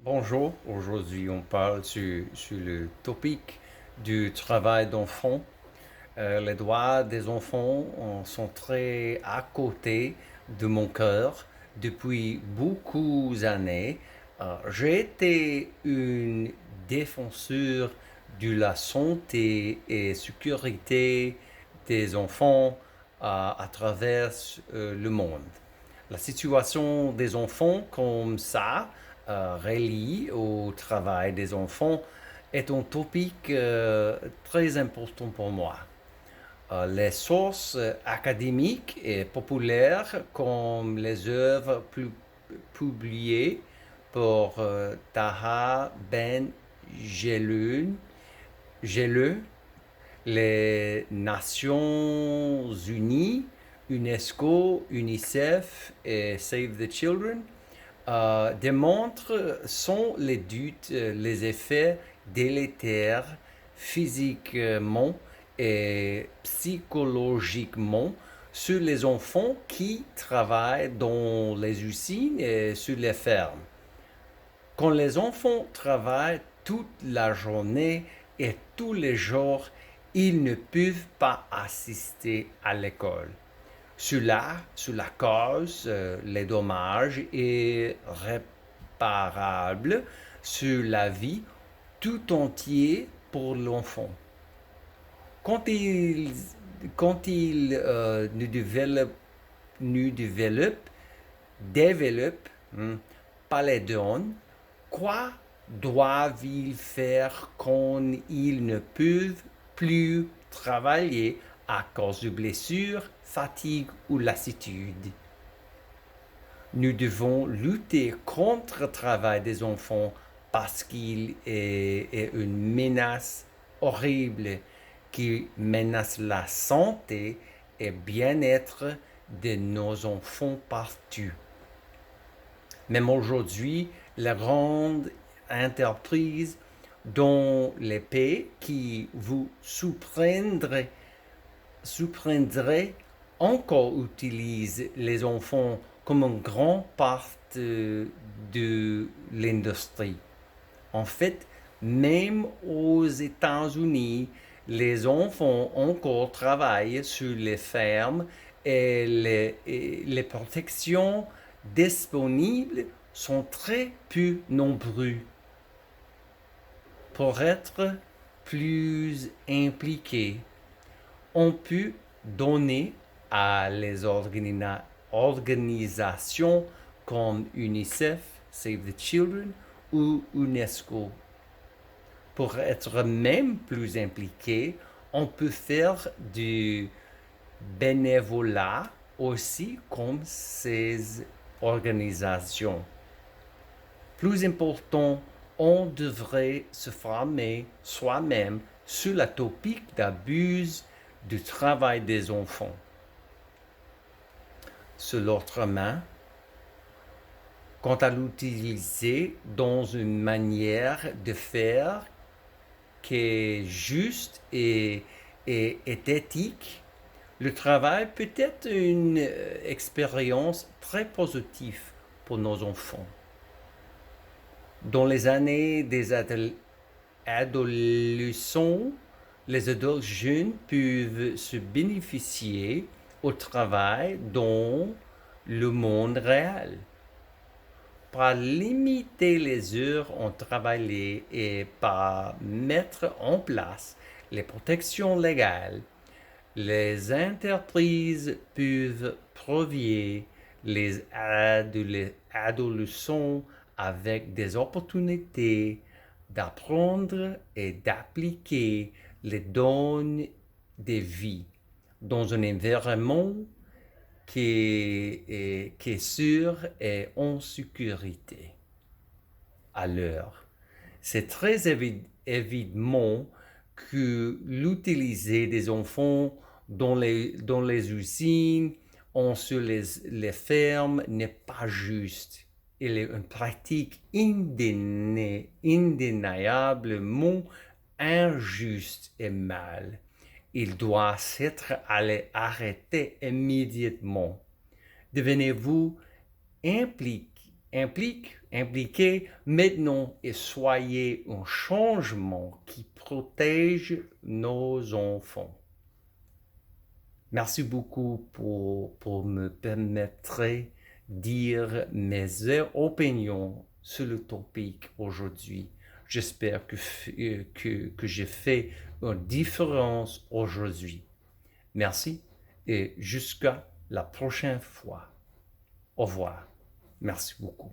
Bonjour, aujourd'hui on parle sur le topic du travail d'enfant. Les droits des enfants sont très à côté de mon cœur depuis beaucoup d'années. J'ai été une défenseur de la santé et sécurité des enfants à travers le monde. La situation des enfants comme ça, reliée au travail des enfants, est un topic très important pour moi. Les sources académiques et populaires comme les œuvres publiées par Taha Ben Jelloun, les Nations Unies, UNESCO, UNICEF et Save the Children démontrent sans les doutes les effets délétères physiquement et psychologiquement sur les enfants qui travaillent dans les usines et sur les fermes. Quand les enfants travaillent toute la journée et tous les jours, ils ne peuvent pas assister à l'école. Cela cause les dommages irréparables sur la vie tout entière pour l'enfant. Quand il, quand il développe pas les dons, quoi doivent-ils faire quand ils ne peuvent plus travailler à cause de blessures, fatigue ou lassitude? Nous devons lutter contre le travail des enfants parce qu'il est une menace horrible qui menace la santé et bien-être de nos enfants partout. Même aujourd'hui, les grandes entreprises dans les pays qui vous surprendraient encore utilisent les enfants comme une grande partie de l'industrie. En fait, même aux États-Unis, les enfants encore travaillent sur les fermes et les protections disponibles sont très peu nombreuses. Pour être plus impliqués, on peut donner à les organisations comme UNICEF, Save the Children ou UNESCO. Pour être même plus impliqué, on peut faire du bénévolat aussi comme ces organisations. Plus important, on devrait se former soi-même sur la topic d'abus du travail des enfants. Sur l'autre main, quant à l'utiliser dans une manière de faire qui est juste et éthique, le travail peut être une expérience très positive pour nos enfants. Dans les années des adolescents, les adultes jeunes peuvent se bénéficier au travail dans le monde réel. Par limiter les heures en travaillé et par mettre en place les protections légales, les entreprises peuvent provier les adolescents avec des opportunités d'apprendre et d'appliquer les dons de vie dans un environnement qui est sûr et en sécurité. Alors, c'est très évident que l'utiliser des enfants dans les usines ou sur les fermes n'est pas juste. Il est une pratique indéniablement injuste et mal. Il doit être arrêté immédiatement. Devenez-vous impliquez maintenant et soyez un changement qui protège nos enfants. Merci beaucoup pour me permettre de dire mes opinions sur le topic aujourd'hui. J'espère que j'ai fait une différence aujourd'hui. Merci et jusqu'à la prochaine fois. Au revoir. Merci beaucoup.